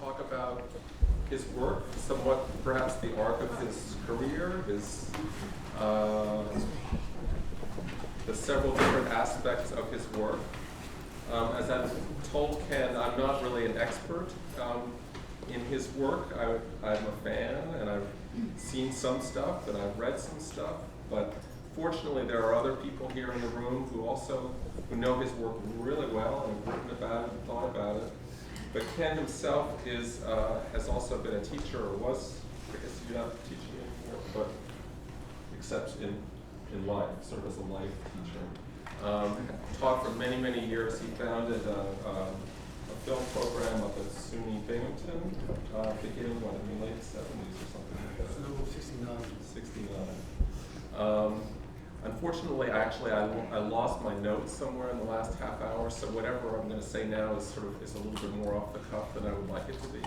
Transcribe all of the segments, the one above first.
talk about his work, somewhat perhaps the arc of his career, the several different aspects of his work. As I've told Ken, I'm not really an expert in his work. I'm a fan, and I've seen some stuff, and I've read some stuff, but fortunately there are other people here in the room who know his work really well and have written about it and thought about it. But Ken himself has also been a teacher, or was, I guess you're not teaching anymore, but except in life, sort of as a life teacher. Taught for many, many years. He founded a film program up at SUNY Binghamton, beginning in the late 70s or something like that. 69. Unfortunately, I lost my notes somewhere in the last half hour, so whatever I'm going to say now is a little bit more off the cuff than I would like it to be.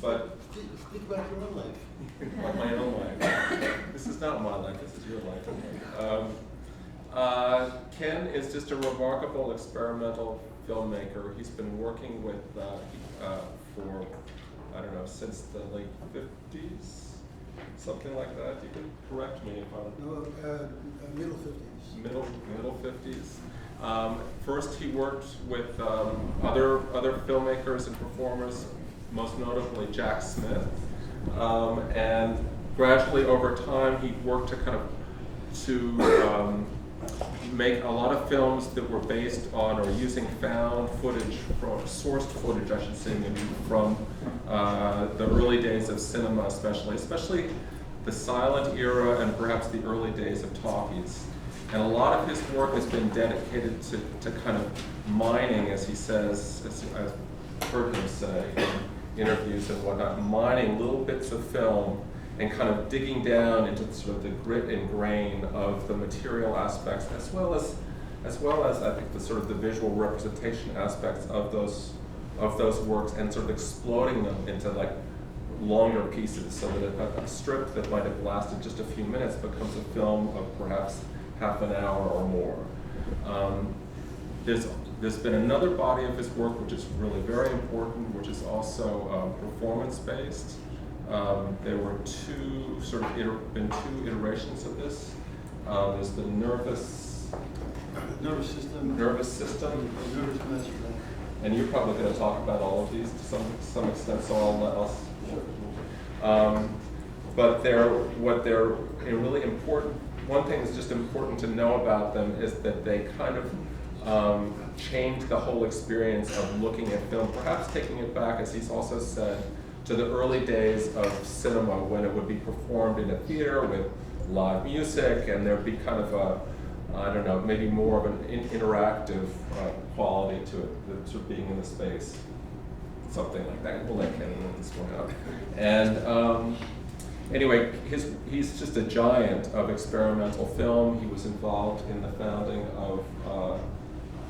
But speak about your own life. About my own life. This is not my life. This is your life. Ken is just a remarkable experimental filmmaker. He's been working with for, I don't know, since the late 50s. Something like that. You can correct me if I'm... No, middle 50s. Middle 50s. First, he worked with other filmmakers and performers, most notably Jack Smith. And gradually over time, he worked to make a lot of films that were based on or using found footage, sourced footage, I should say, maybe from the early days of cinema, especially the silent era and perhaps the early days of talkies. And a lot of his work has been dedicated to kind of mining, as he says, as I've heard him say in interviews and whatnot, mining little bits of film and kind of digging down into sort of the grit and grain of the material aspects, as well as I think the sort of the visual representation aspects of those works, and sort of exploding them into like longer pieces, so that a strip that might have lasted just a few minutes becomes a film of perhaps half an hour or more. There's been another body of his work which is really very important, which is also performance-based. There were two iterations of this. There's the nervous system, nervous master plan. And you're probably going to talk about all of these to some extent, so I'll but they're really important. One thing that's just important to know about them is that they kind of change the whole experience of looking at film, perhaps taking it back, as he's also said, to the early days of cinema, when it would be performed in a theater with live music, and there'd be kind of a, I don't know, maybe more of an interactive quality to it, sort of being in the space, something like that. We'll let Kenny look this one up. And anyway, he's just a giant of experimental film. He was involved in the founding of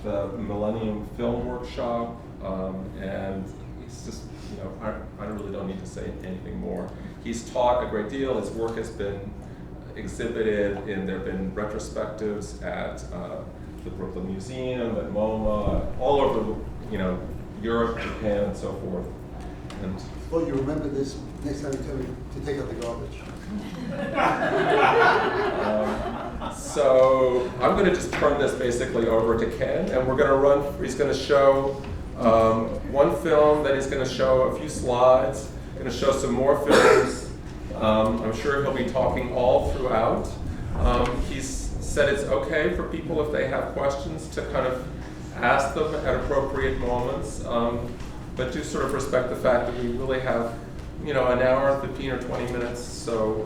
the Millennium Film Workshop, and he's just, I really don't need to say anything more. He's taught a great deal. His work has been exhibited, and there have been retrospectives at the Brooklyn Museum, at MoMA, all over, Europe, Japan, and so forth. And well, you remember this next time you tell me to take out the garbage. So I'm going to just turn this basically over to Ken, and he's going to show one film, then he's going to show a few slides, going to show some more films. I'm sure he'll be talking all throughout. He's said it's okay for people, if they have questions, to kind of ask them at appropriate moments, but do sort of respect the fact that we really have, an hour, 15 or 20 minutes, so,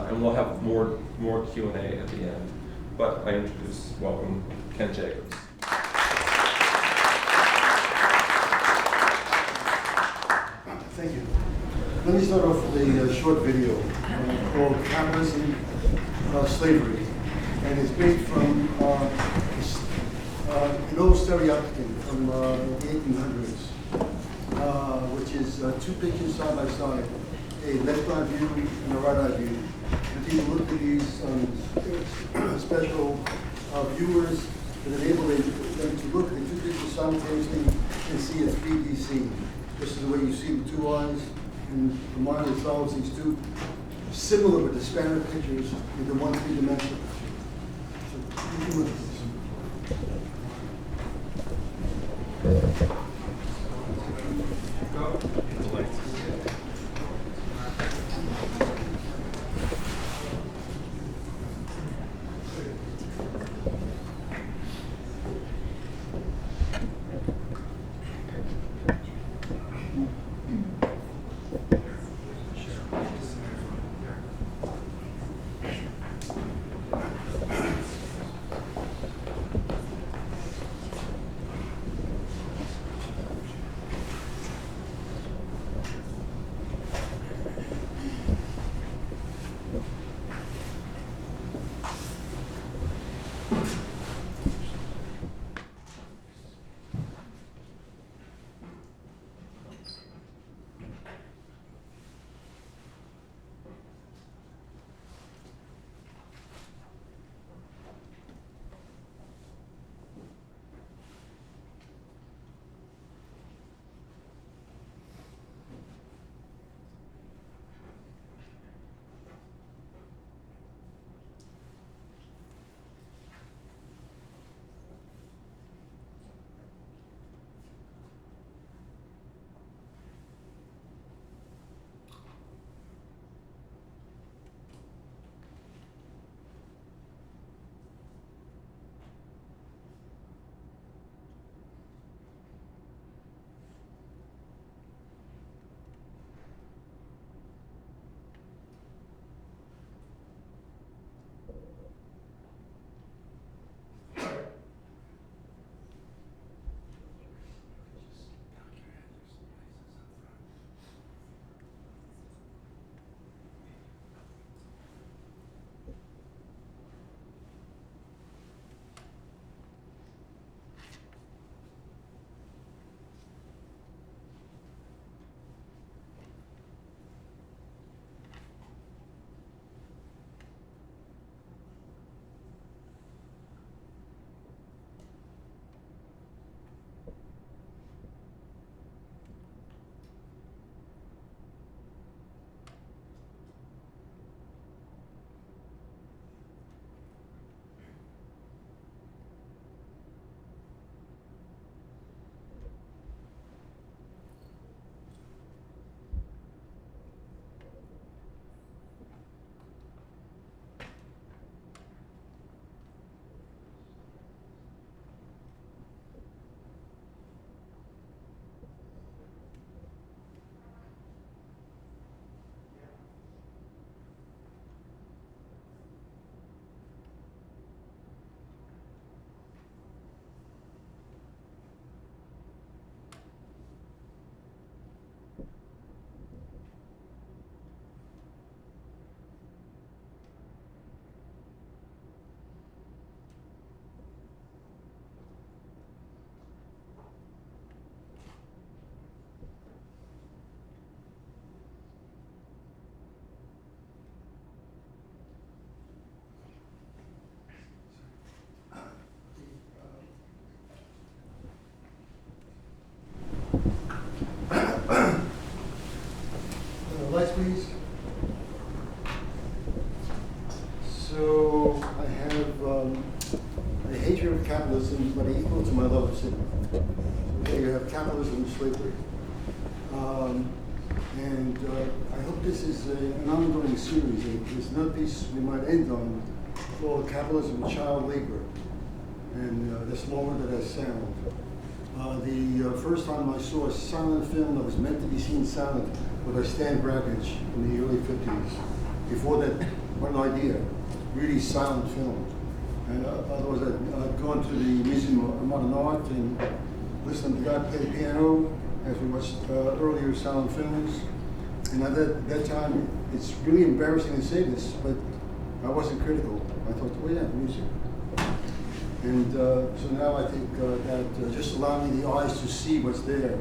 and we'll have more Q&A at the end. But I welcome Ken Jacobs. Thank you. Let me start off with a short video called Capitalism, Slavery, and it's based from an old stereotype from the 1800s, which is two pictures side by side, a left-eye view and a right-eye view. And people look at these special viewers that enable them to look at the two pictures simultaneously and see a 3D scene. This is the way you see the two eyes, and the mind resolves these two similar but disparate pictures into one three-dimensional picture. So, you can look at this. Lights, please. So I have a hatred of capitalism, but equal to my love of cinema. Okay, you have capitalism and slavery. I hope this is an ongoing series. There's another piece we might end on called Capitalism and Child Labor, and that's longer than that sound. The first time I saw a silent film that was meant to be seen silent was by Stan Brakhage in the early 50s. Before that, what an idea, really silent film. And otherwise, I'd gone to the Museum of Modern Art and listened to the guy play piano as we watched earlier silent films. And at that time, it's really embarrassing to say this, but I wasn't critical. I thought, well, yeah, music. And so now I think that just allowing the eyes to see what's there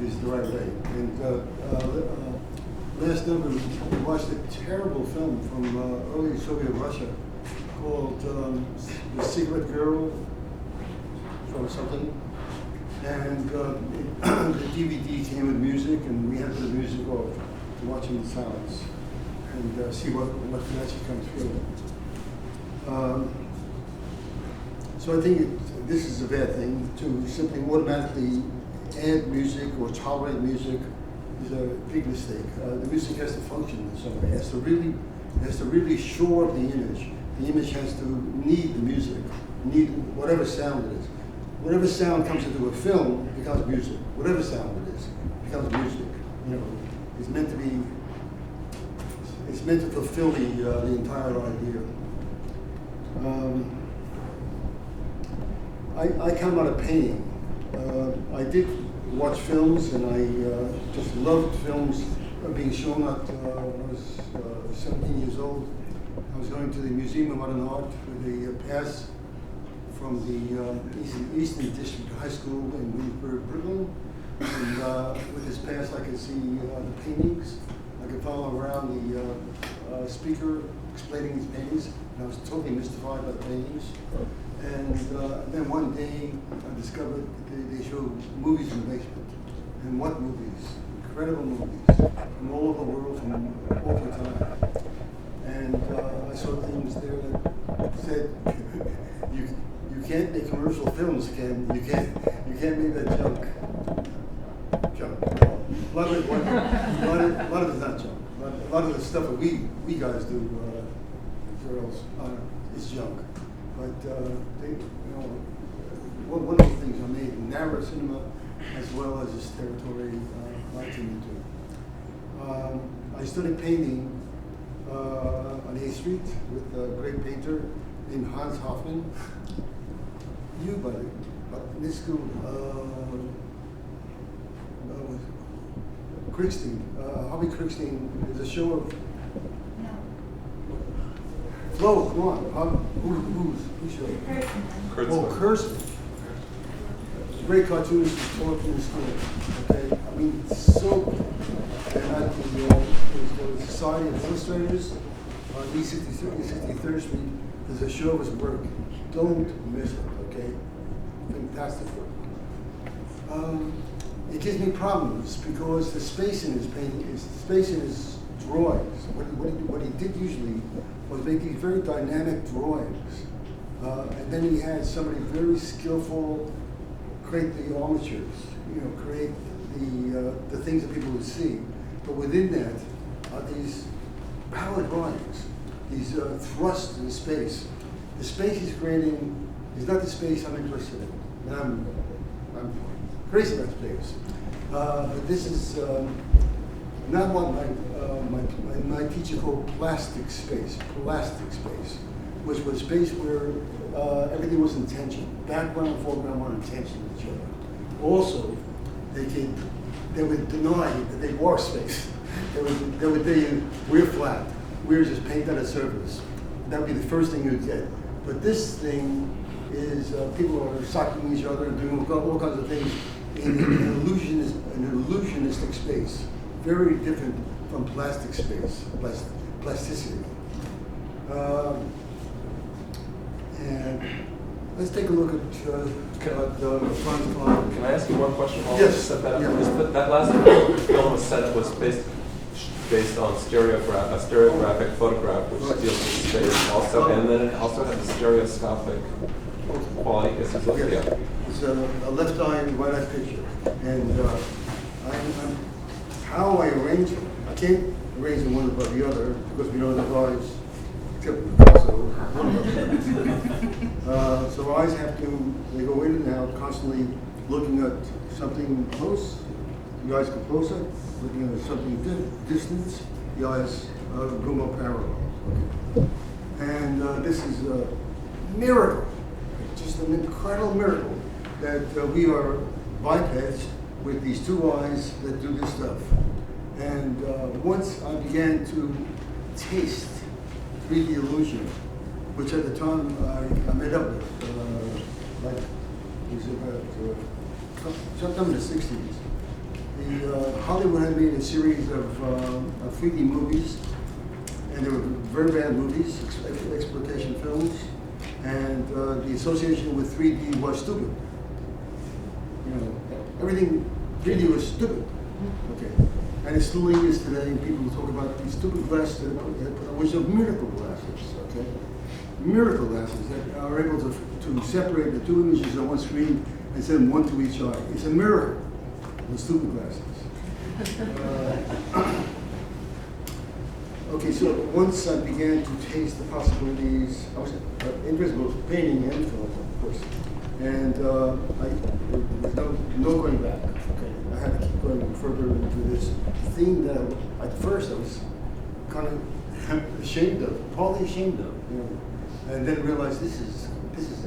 is the right way. And last November, we watched a terrible film from early Soviet Russia called The Cigarette Girl or something. And the DVD came with music, and we had the music off to watch in the sounds and see what actually comes through. So I think this is a bad thing, to simply automatically add music or tolerate music is a big mistake. The music has to function in some way. It has to really shore up the image. The image has to need the music, need whatever sound it is. Whatever sound comes into a film becomes music. Whatever sound it is becomes music. You know, it's meant to fulfill the entire idea. I come out of painting. I did watch films, and I just loved films being shown at when I was 17 years old. I was going to the Museum of Modern Art with a pass from the Eastern District High School in Williamsburg, Brooklyn. And with this pass, I could see the paintings. I could follow around the speaker explaining his paintings, and I was totally mystified by the paintings. And then one day, I discovered they show movies in the basement. And what movies? Incredible movies from all over the world, from all over time. And I saw things there that said, you can't make commercial films, Ken. You can't make that junk. A lot of it's not junk. A lot of the stuff that we guys do, girls, is junk. But one of the things I made in narrow cinema, as well as this territory I came into. I studied painting on A Street with a great painter named Hans Hoffman. You, buddy, in this school, Krickstein, Harvey Krickstein. There's a show of. Flo, come on. Who's show? Kurtzman. Oh, Kurtzman. Great cartoonist who taught in the school. Okay, I mean, so good. And at the Society of Illustrators on East 63rd Street, there's a show of his work. Don't miss it, okay? Fantastic work. It gives me problems because the space in his painting is space in his drawings. What he did usually was make these very dynamic drawings, and then he had somebody very skillful create the armatures, create the things that people would see. But within that are these power drawings, these thrusts in space. The space he's creating is not the space I'm interested in. And I'm crazy about space. But this is not what my teacher called plastic space, which was space where everything was in tension. Background and foreground were in tension with each other. Also, they would deny that they were space. They would tell you, we're flat. We're just paint on a surface. That would be the first thing you'd get. But this thing is people are socking each other and doing all kinds of things in an illusionistic space. Very different from plastic space, plasticity. And let's take a look at the front line. Can I ask you one question while Yes. you set that up? Yeah. Because that last film was based on a stereographic photograph, which Right. deals with space also, and then it also had the stereoscopic quality. Yes, it's Yes. yeah. It's a left eye and right eye picture. And how I arrange it, I can't arrange them one above the other because we know the eyes tip also one above the other. So eyes they go in and out constantly looking at something close, the eyes go closer, looking at something distance, the eyes go more parallel. Okay. And this is a miracle, just an incredible miracle that we are bipeds with these two eyes that do this stuff. And once I began to taste 3D illusion, which at the time I made up with, like it was about sometime in the 60s. Hollywood had made a series of 3D movies, and they were very bad movies, exploitation films, and the association with 3D was stupid. You know, everything really was stupid. Okay, and it still is today. And people talk about these stupid glasses which are miracle glasses. Okay, miracle glasses that are able to separate the two images on one screen and send one to each eye. It's a miracle. The stupid glasses. Okay, so once I began to taste the possibilities, I was interested in both painting and film, of course. And there's no going back. Okay, I had to keep going further into this thing that at first I was kind of ashamed of, partly ashamed of, you know, and then realized this is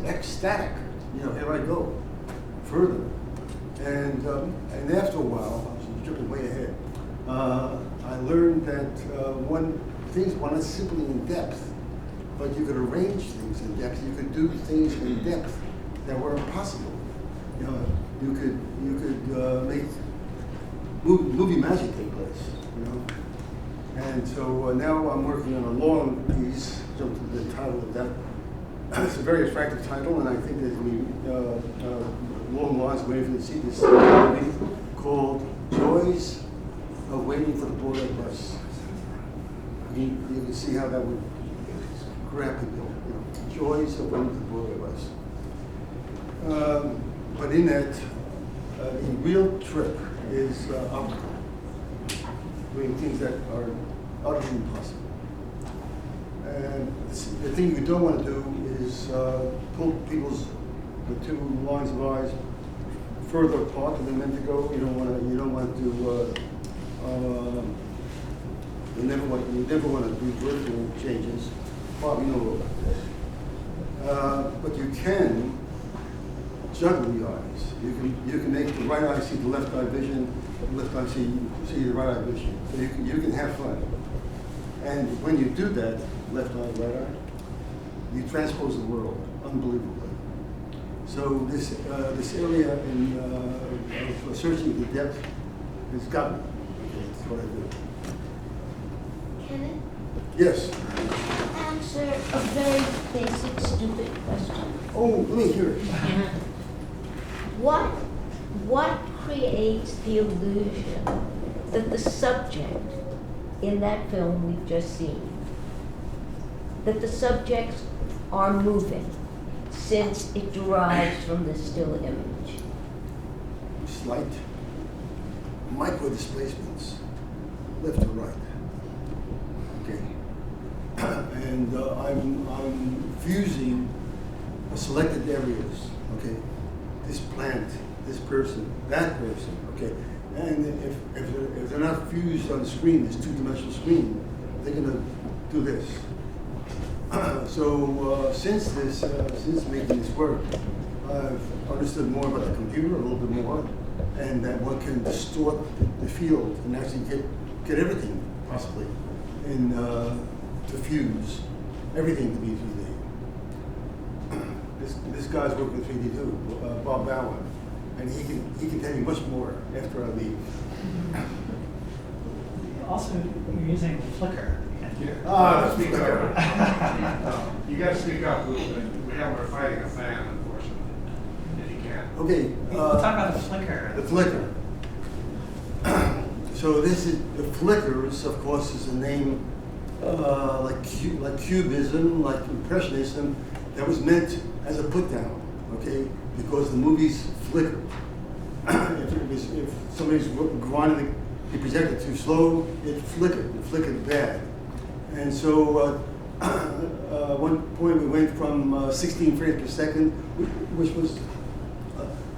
ecstatic. You know, here I go further. And after a while, I was jumping way ahead. I learned that things were not simply in depth, but you could arrange things in depth. You could do things in depth that were impossible. You know, you could make movie magic take place. You know, and so now I'm working on a long piece. Jump to the title of that. It's a very attractive title, and I think there's going to be long lines waiting for you to see this movie called Joys of Waiting for the Border Bus. You can see how that would grab people. You know, Joys of Waiting for the Border Bus. But in that, the real trip is doing things that are utterly impossible. And the thing you don't want to do is pull the two lines of eyes further apart than they're meant to go. You don't want to you never want to do vertical changes. Probably know about this. But you can juggle the eyes. You can make the right eye see the left eye vision, the left eye see the right eye vision. So you can have fun. And when you do that, left eye, right eye, you transpose the world unbelievably. So this area of searching the depth has got me. Okay, that's what I do. Kenneth, Yes. answer a very basic, stupid question. Oh, let me hear it. What creates the illusion that the subject in that film we've just seen, that the subjects are moving, since it derives from the still image? Slight micro displacements, left to right. Okay, and I'm fusing selected areas. Okay, this plant, this person, that person. Okay, and if they're not fused on the screen, this two-dimensional screen, they're gonna do this. So since making this work, I've understood more about the computer, a little bit more, and that one can distort the field and actually get everything possibly in to fuse everything to be 3D. This guy's working with 3D too, Bob Bauer, and he can tell you much more after I leave. Also, you're using Flickr. Speak up. You got to speak up. We're fighting a fan, unfortunately. If you can. Okay. Talk about the Flickr. The Flickr. So this is the Flickrs. Of course, is a name like Cubism, like Impressionism, that was meant as a put down. Okay, because the movies flicker. if somebody's grinding the projector too slow, it flickered bad. And so one point we went from 16 frames per second, which was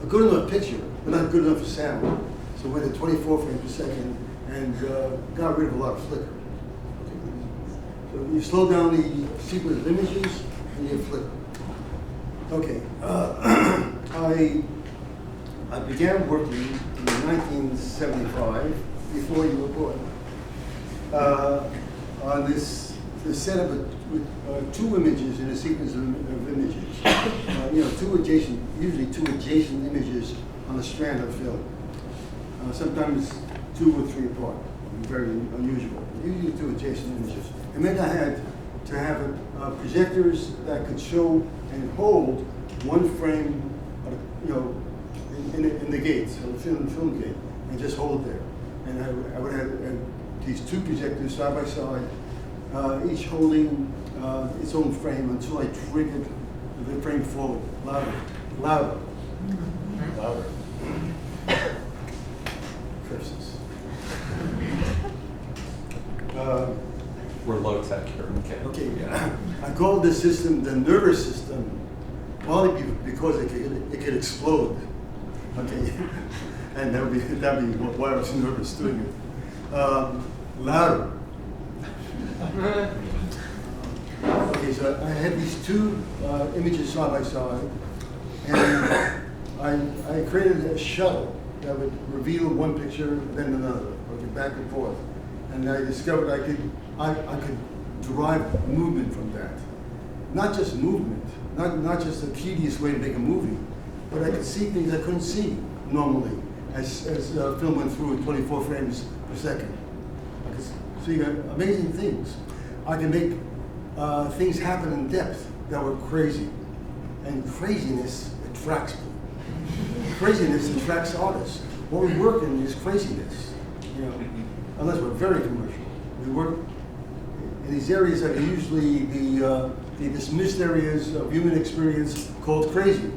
a good enough picture, but not good enough for sound. So we went to 24 frames per second and got rid of a lot of flicker. So you slow down the sequence of images and you flicker. Okay, I began working in 1975, before you were born, on this setup with two images in a sequence of images. Usually two adjacent images on a strand of film. Sometimes 2 or 3 apart, very unusual. Usually 2 adjacent images. And then I had to have projectors that could show and hold one frame, in the gates, on the film gate, and just hold it there. And I would have these two projectors side by side, each holding its own frame until I triggered the frame forward, louder, louder, louder. Curses. We're low tech here. Okay, I call this system the nervous system, only because it could explode. Okay, and that'd be why I was nervous doing it. Louder. Okay, so I had these two images side by side, and I created a shuttle that would reveal one picture, then another, okay, back and forth. And I discovered I could derive movement from that. Not just movement, not just a tedious way to make a movie, but I could see things I couldn't see normally as film went through at 24 frames per second. I could see amazing things. I can make things happen in depth that were crazy. And craziness attracts people. Craziness attracts artists. What we work in is craziness, you know, unless we're very commercial. We work in these areas that are usually the dismissed areas of human experience called crazy.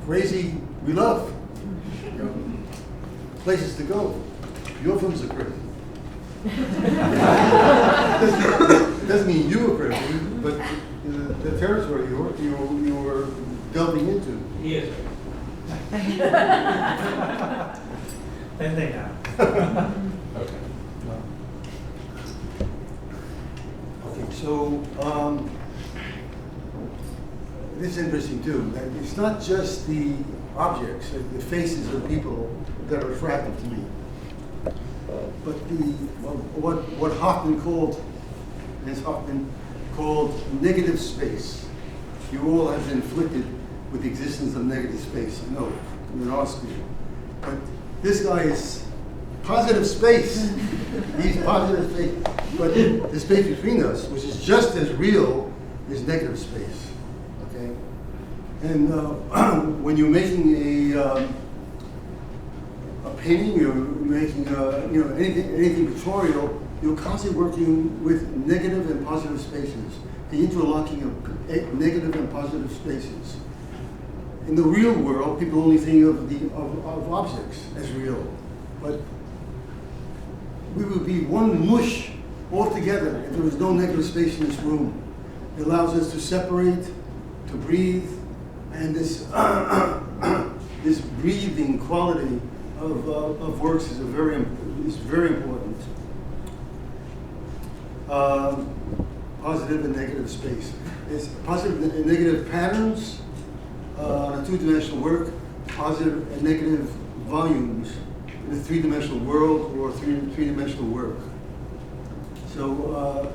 Crazy we love. You know, places to go. Your films are crazy. Doesn't mean you were crazy, but the territory you were delving into. He is. Then they know. Okay. Okay, so this is interesting too. That it's not just the objects, the faces of people that are attractive to me, but what Hoffman called, Hans Hoffman called negative space. You all have been inflicted with the existence of negative space. I know, you're an art student. But this guy is positive space. He's positive space. But the space between us, which is just as real, is negative space. Okay? And when you're making a painting, you're making anything pictorial, you're constantly working with negative and positive spaces, the interlocking of negative and positive spaces. In the real world, people only think of objects as real, but we would be one mush altogether if there was no negative space in this room. It allows us to separate, to breathe, and this this breathing quality of works is very important. Positive and negative space. It's positive and negative patterns on a two-dimensional work, positive and negative volumes in a three-dimensional world or three-dimensional work. So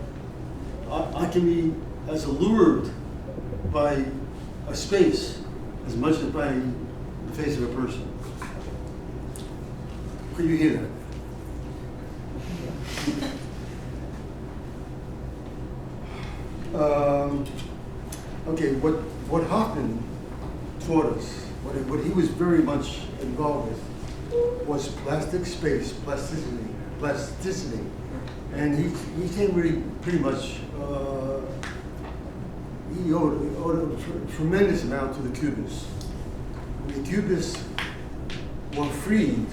I can be as allured by a space as much as by the face of a person. Could you hear that? Okay, what Hoffman taught us, what he was very much involved with, was plastic space, plasticity, and he came really pretty much. He owed a tremendous amount to the Cubists. The Cubists were freed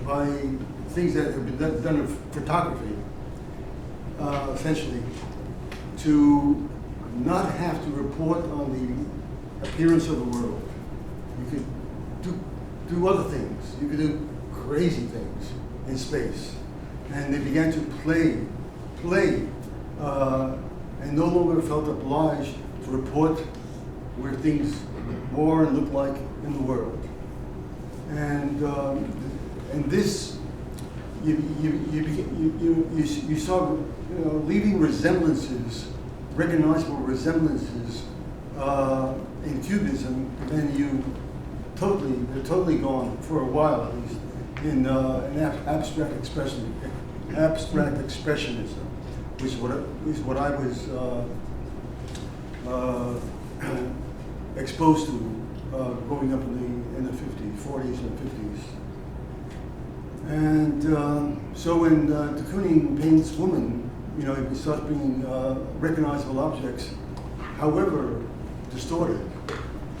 by things that have been done in photography, essentially, to not have to report on the appearance of the world. You could do other things. You could do crazy things in space. And they began to play, and no longer felt obliged to report where things were and looked like in the world. And this, you saw, leaving resemblances, recognizable resemblances in Cubism, and they're totally gone for a while at least in abstract expressionism, which is what I was exposed to growing up in in the 40s and 50s. And so when de Kooning paints woman, you know, it starts being recognizable objects, however distorted,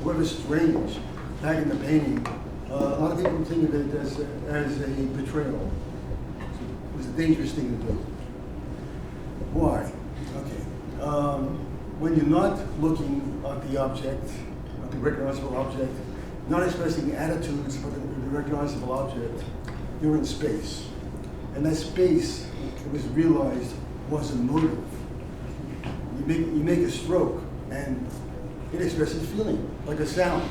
however strange, back in the painting, a lot of people think of it as a betrayal. It was a dangerous thing to do. Why? Okay. When you're not looking at the object, at the recognizable object, not expressing attitudes, but the recognizable object, you're in space. And that space, it was realized, was a motive. You make a stroke, and it expresses feeling, like a sound.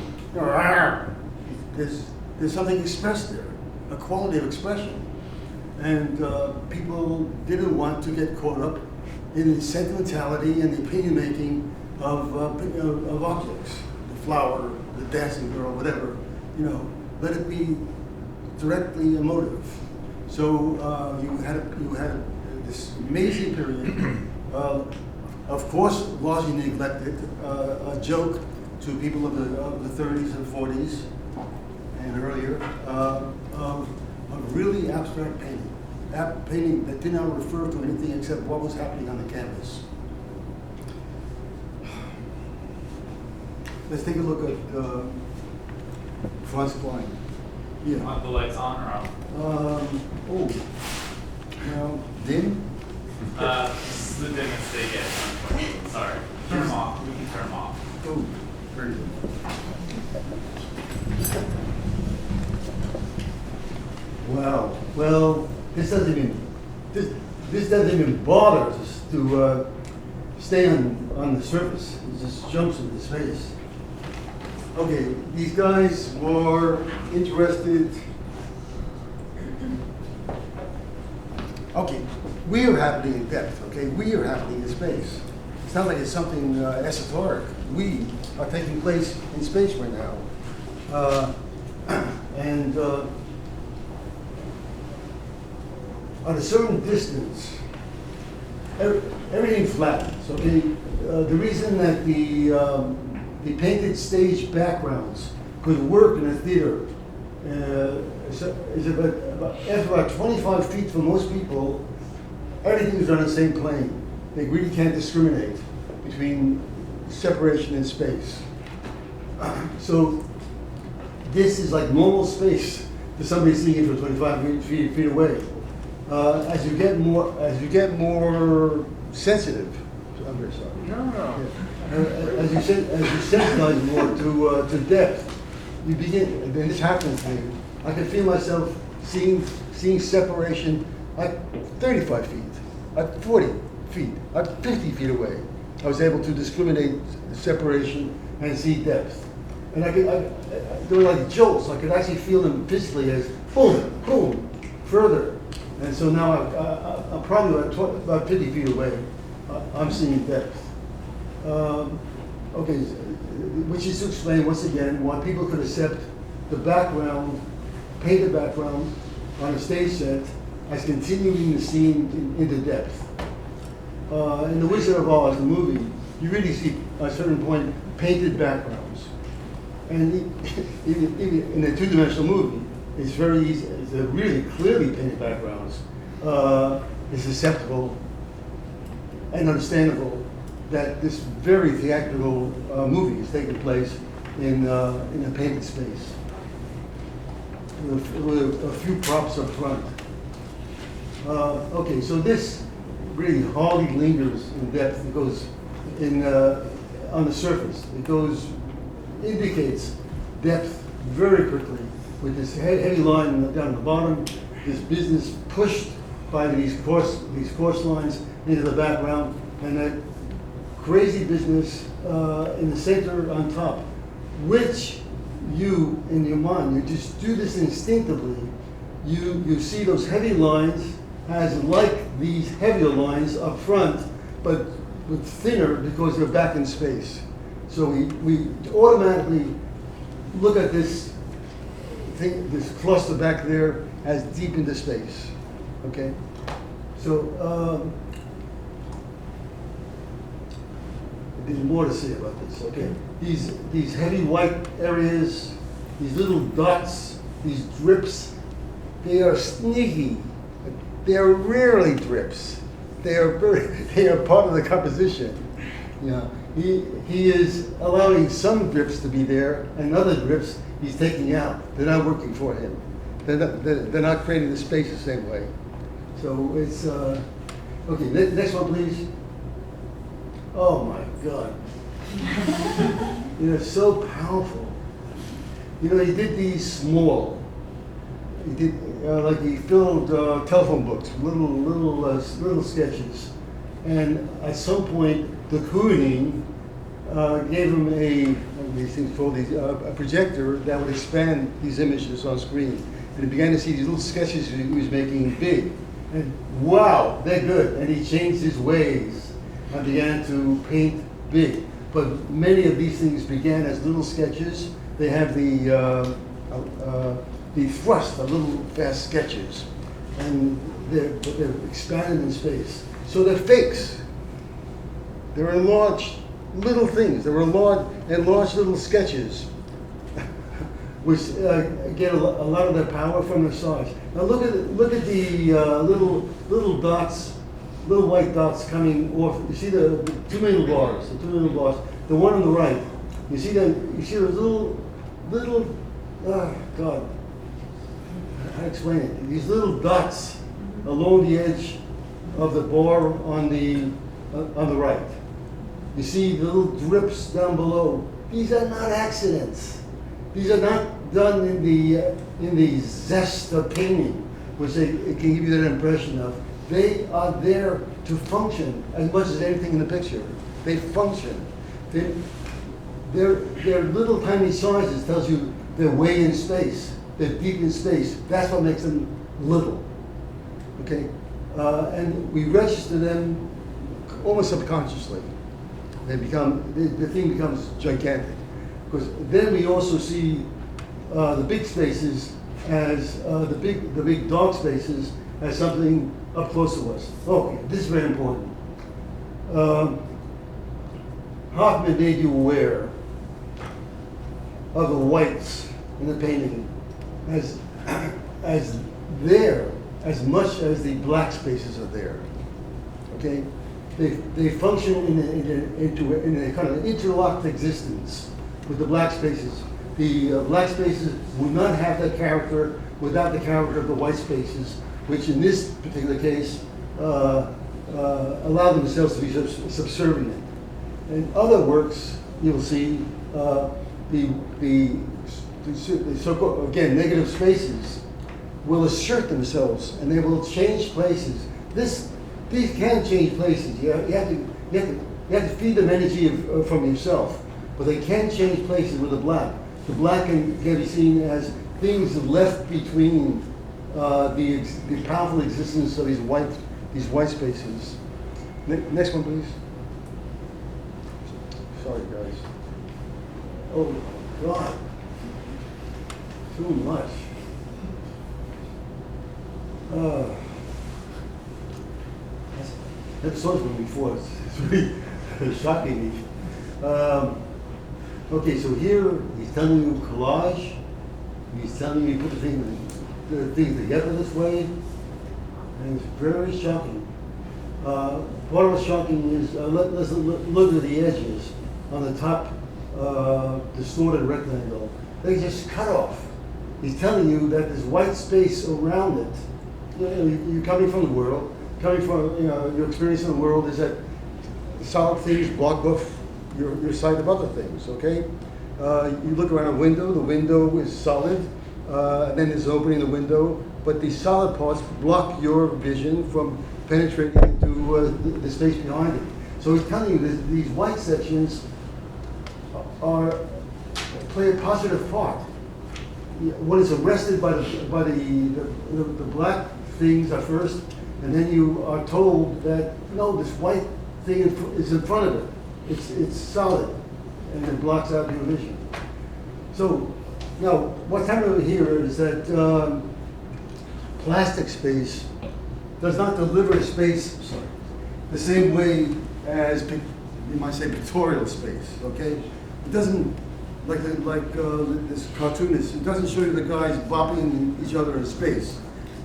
There's something expressed there, a quality of expression. And people didn't want to get caught up in the sentimentality and the opinion making of objects, the flower, the dancing girl, whatever. You know, let it be directly emotive. So you had this amazing period, of course, largely neglected, a joke to people of the 30s and 40s and earlier, of really abstract painting. Painting that did not refer to anything except what was happening on the canvas. Let's take a look at Franz Klein. Yeah. Want the lights on or off? Now, dim? This is the dimmest they get, unfortunately. Sorry. Turn them off. We can turn them off. Oh, very good. Wow. Well, this doesn't even bother us to stay on the surface. It just jumps into space. Okay, these guys were interested. Okay, we are happening in depth. Okay, we are happening in space. It's not like it's something esoteric. We are taking place in space right now, and on a certain distance, everything flattens. Okay, the reason that the painted stage backgrounds could work in a theater is about after about 25 feet for most people, everything is on the same plane. They really can't discriminate between separation and space. So this is like normal space to somebody seeing it from 25 feet away. As you get more sensitive, I'm very sorry. No. Yeah. As you sensitize more to depth, you begin. And this happens to me. I can feel myself seeing separation at 35 feet, at 40 feet, at 50 feet away. I was able to discriminate separation and see depth. And they were like jolts. I could actually feel them physically as boom, boom, further. And so now I'm probably about 50 feet away. I'm seeing depth. Okay, which is to explain once again why people could accept the background, painted background on a stage set as continuing the scene into depth. In The Wizard of Oz, the movie, you really see at a certain point painted backgrounds. And even in a two-dimensional movie, it's very easy. It's a really clearly painted backgrounds. It's acceptable and understandable that this very theatrical movie is taking place in a painted space with a few props up front. Okay, so this really hardly lingers in depth. It goes on the surface. Indicates depth very quickly with this heavy line down the bottom. This business pushed by these course lines into the background, and that crazy business in the center on top, which you, in your mind, you just do this instinctively. You see those heavy lines as like these heavier lines up front, but with thinner because they're back in space. So we automatically look at this thing, this cluster back there, as deep into space. Okay, so there's more to say about this. Okay, these heavy white areas these little dots, these drips, they are sneaky. They are rarely drips. They are part of the composition. You know, he is allowing some drips to be there, and other drips he's taking out. They're not working for him. They're not creating the space the same way. So it's okay. Next one, please. Oh my God! You know, it's so powerful. You know, he did these small. He did like he filled telephone books, little sketches, and at some point the Kooning gave him these things called a projector that would expand these images on screen, and he began to see these little sketches he was making big, and wow, they're good. And he changed his ways and began to paint big. But many of these things began as little sketches. They have the thrust of little fast sketches, and they're expanded in space. So they're fakes. They're enlarged little things. They're enlarged little sketches, which get a lot of their power from their size. Now look at the little dots, little white dots coming off. You see the two middle bars, the one on the right. You see those little. God. How to explain it? These little dots along the edge of the bar on the right. You see the little drips down below. These are not accidents. These are not done in the zest of painting, which it can give you that impression of. They are there to function as much as anything in the picture. They function. Their little tiny sizes tells you they're way in space. They're deep in space. That's what makes them little. Okay, and we register them almost subconsciously. The thing becomes gigantic, because then we also see the big spaces as the big dark spaces as something up close to us. Okay, this is very important. Hoffman made you aware of the whites in the painting as there as much as the black spaces are there. Okay, they function in a kind of interlocked existence with the black spaces. The black spaces would not have that character without the character of the white spaces, which in this particular case allow themselves to be subservient. In other works, you'll see the so-called, again, negative spaces will assert themselves, and they will change places. These can change places. You have to feed them energy from yourself, but they can change places with the black. The black can be seen as things left between the powerful existence of these white spaces. Next one, please. Sorry, guys. Oh God, too much. I've saw this one before. It's really shocking me. Okay, so here he's telling you collage. He's telling you put the thing together this way, and it's very shocking. Part of what's shocking is let's look at the edges on the top distorted rectangle. They just cut off. He's telling you that there's white space around it. You're coming from the world. Coming from your experience in the world is that solid things block off your sight of other things. Okay, you look around a window. The window is solid. And then there's an opening in the window, but the solid parts block your vision from penetrating into the space behind it. So he's telling you that these white sections play a positive part. When it's arrested by the black things at first, and then you are told that no, this white thing is in front of it. It's solid, and it blocks out your vision. So now, what's happening over here is that plastic space does not deliver space the same way as you might say pictorial space. Okay, it doesn't this cartoonist. It doesn't show you the guys bopping each other in space.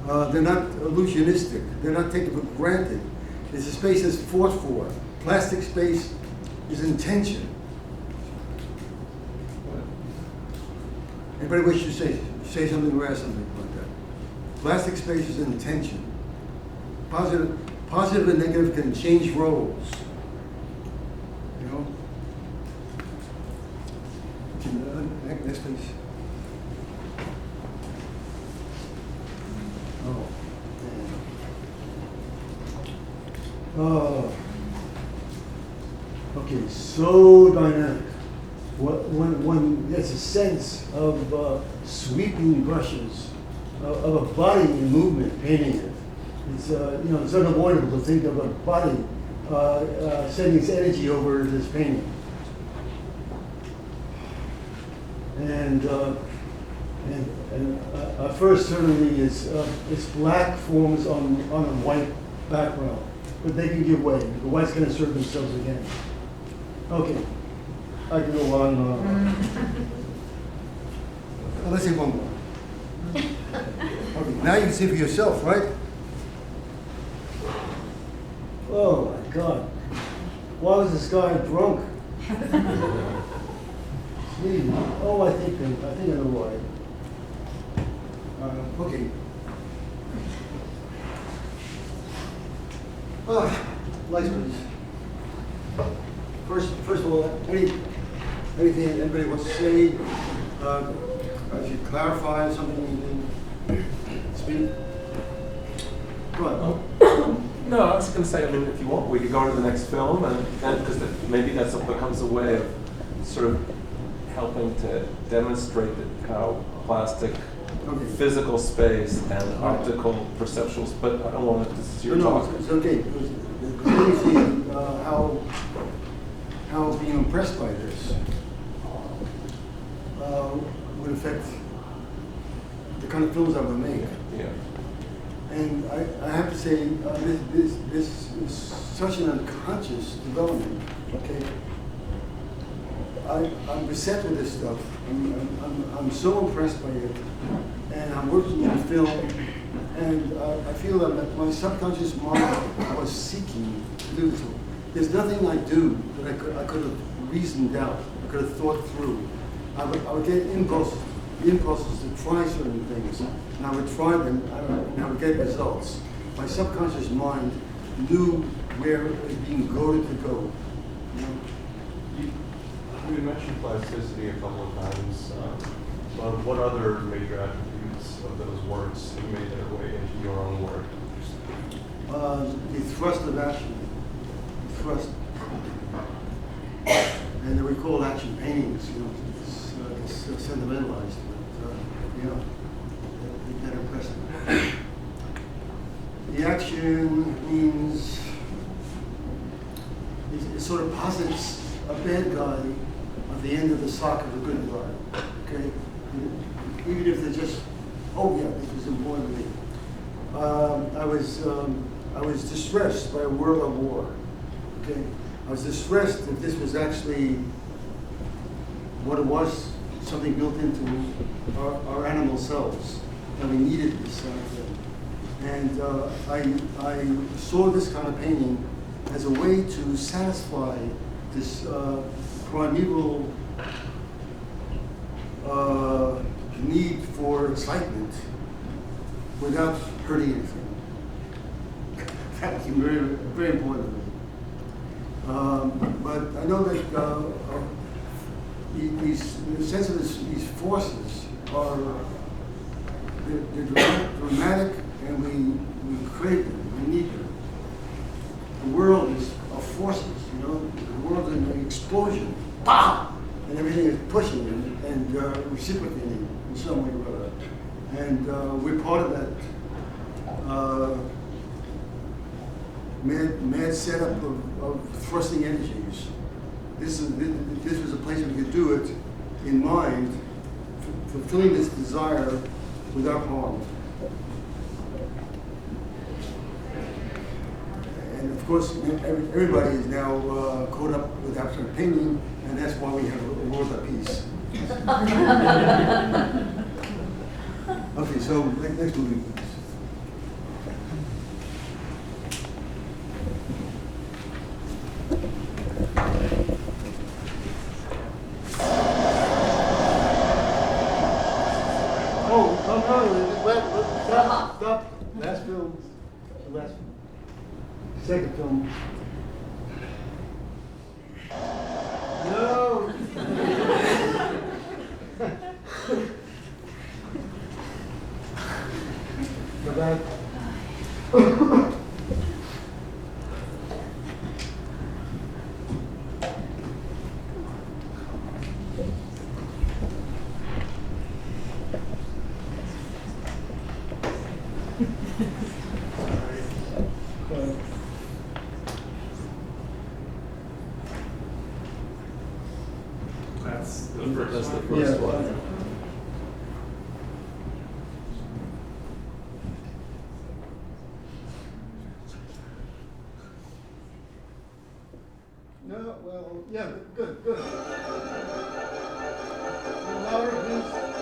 They're not illusionistic. They're not taken for granted. It's a space that's fought for. Plastic space is intention. Anybody wish to say something or ask something like that? Plastic space is intention. Positive and negative can change roles. You know? Next, please. Oh. Okay, so dynamic. When there's a sense of sweeping brushes, of a body in movement painting it, it's it's unavoidable to think of a body sending its energy over this painting. And first certainly it's black forms on a white background, but they can give way. The white's going to assert themselves again. Okay, I can go on. Let's see one more. Okay, now you can see for yourself, right? Oh my God! Why was this guy drunk? Oh, I think I know why. Okay. Lights, please. First of all, anything anybody wants to say? If you clarify something, you can speak. Go ahead. No, I was going to say, I mean, if you want, we could go on to the next film, and because maybe that becomes a way of sort of helping to demonstrate how plastic physical space and optical perceptual, but I don't want to, this is your talk. It's okay. Because you see how being impressed by this would affect the kind of films I would make. Yeah. And I have to say, this is such an unconscious development. Okay. I'm beset with this stuff. I'm so impressed by it, and I'm working in film, and I feel that my subconscious mind was seeking to do so. There's nothing I do that I could have reasoned out, I could have thought through. I would get impulses to try certain things, and I would try them, and I would get results. My subconscious mind knew where it was being goaded to go. You know? You mentioned plasticity a couple of times. What other major attributes of those works have made their way into your own work? The thrust of action, and the recalled action paintings. It's sentimentalized, but they're impressive. The action means it sort of posits a bad guy at the end of the sock of a good guy. Okay, even if they're just, oh yeah, this was important to me. I was distressed by a world of war. Okay, I was distressed that this was actually what it was, something built into our animal selves, and we needed this kind of thing. And I saw this kind of painting as a way to satisfy this primeval need for excitement without hurting anything. That was very, very important to me. But I know that the sense of these forces are they're dramatic, and we crave them, we need them. The world is of forces, the world is an explosion, bah! And everything is pushing and reciprocating in some way or other. And we're part of that mad setup of thrusting energies. This was a place we could do it in mind, fulfilling this desire without harm. And of course, everybody is now caught up with abstract painting, and that's why we have a world of peace. Okay, so next movie, please. Oh, stop. Last film, the last film. Second film. No. Go back. That's the That's first the one. first Yeah. one. No, well, yeah, good, good. Louder, please.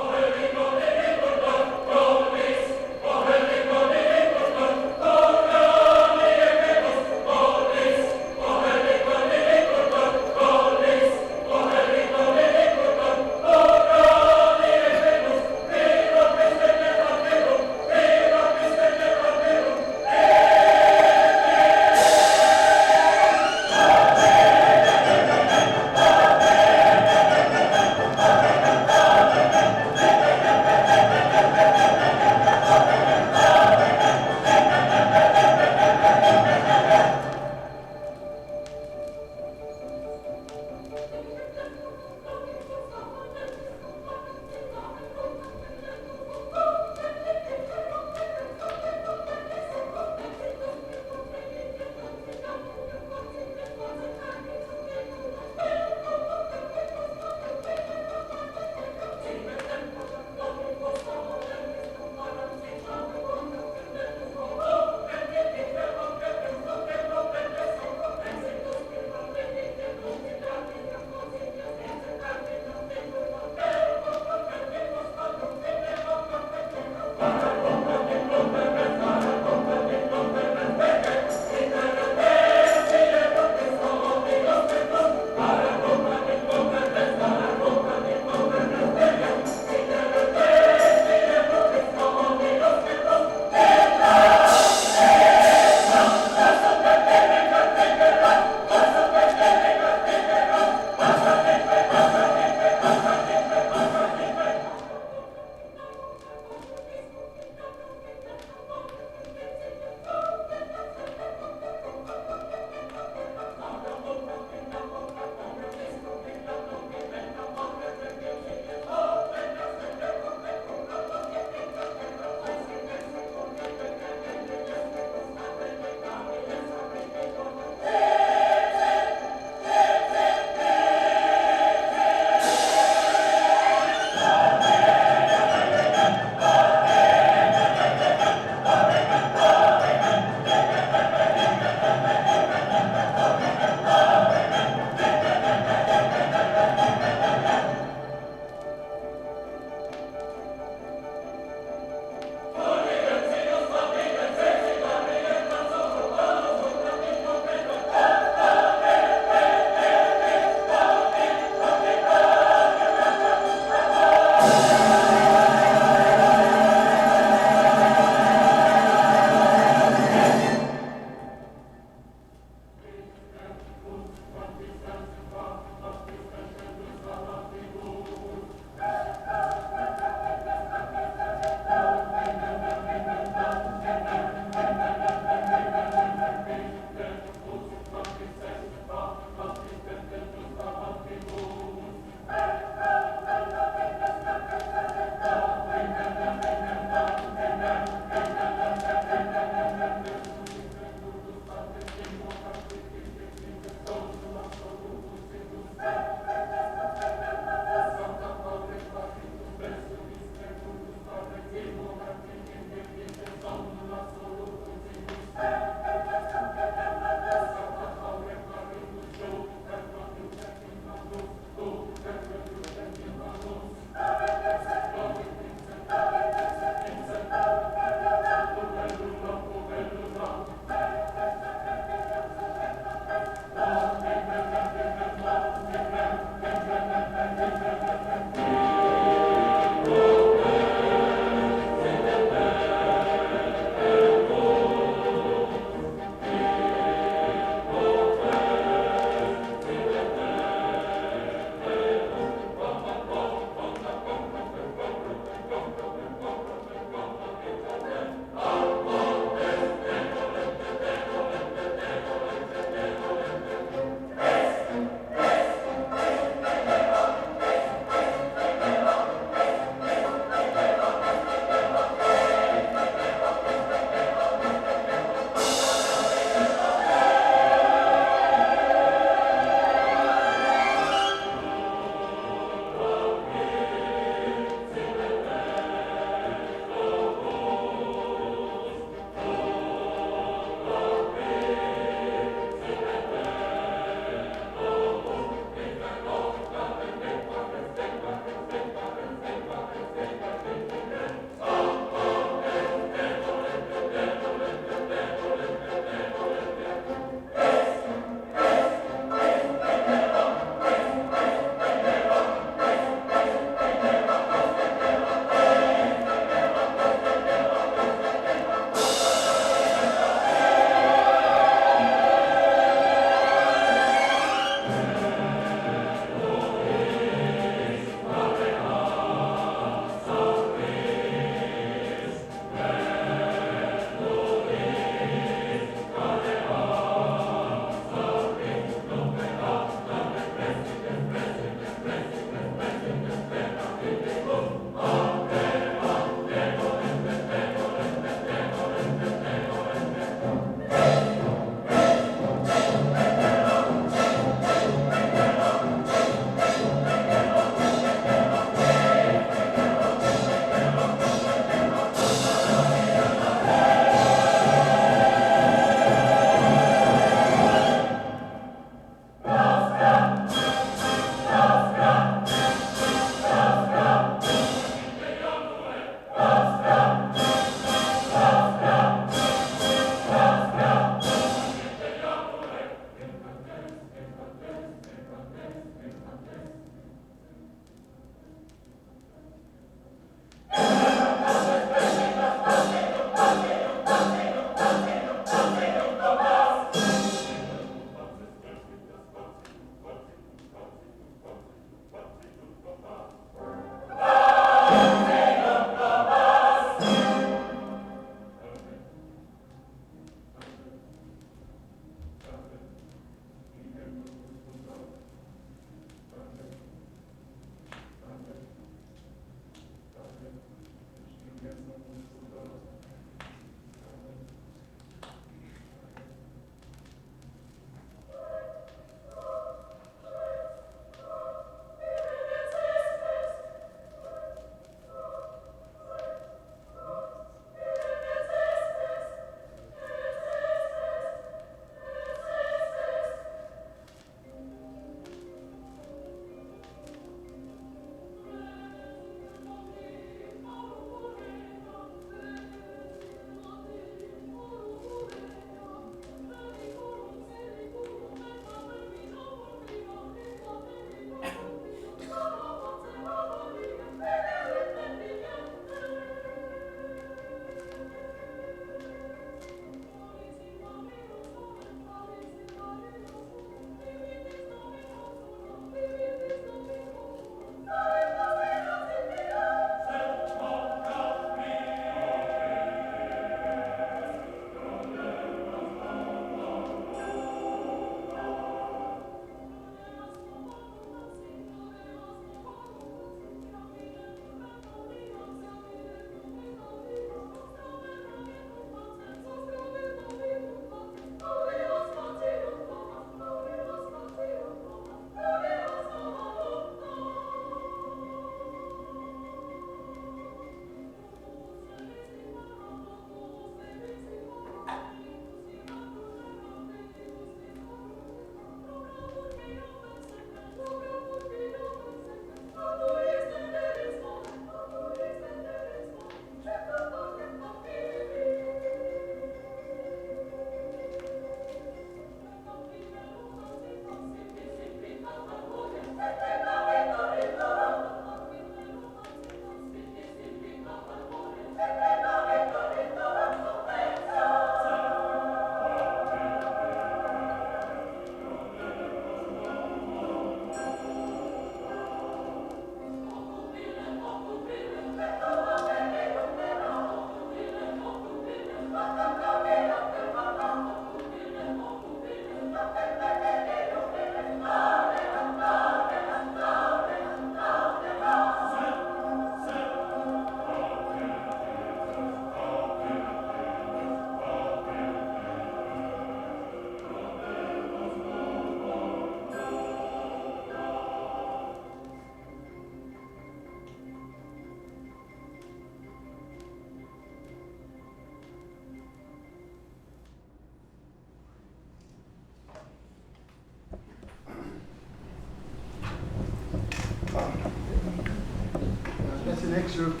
an excerpt.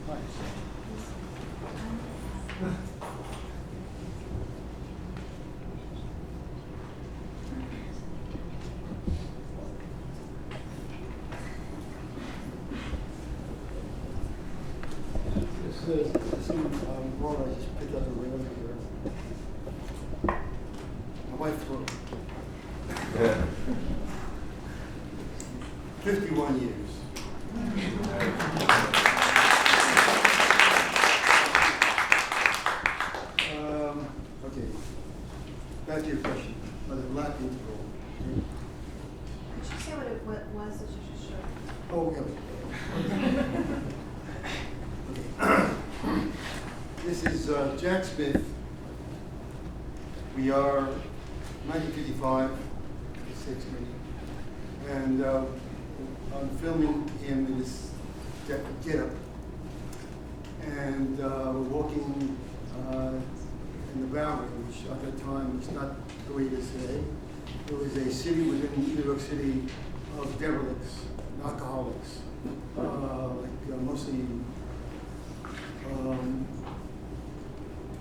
Hi. This board I just picked up the rail here. My wife wrote. 51 years. Okay. Back to your question. The Latin role. Could you say what it was that you just showed? Oh, yeah. This is Jack Smith. We are 1955, 56 maybe, and I'm filming him in this get-up, and we're walking in the Valley, which at that time was not the way it is today. It was a city within New York City of derelicts, alcoholics, mostly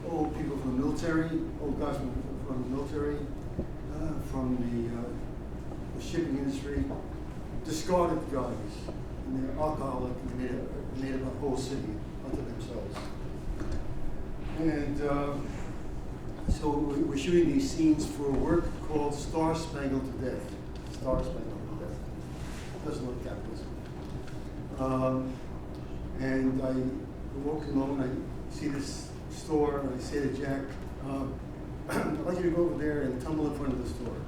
old people from the military, old guys from the military, from the shipping industry, discarded guys, and they're alcoholic and made up a whole city unto themselves. And so we're shooting these scenes for a work called Star Spangled to Death. Star Spangled to Death. Doesn't look capitalism. And I'm walking along, and I see this store, and I say to Jack, I'd like you to go over there and tumble in front of the store.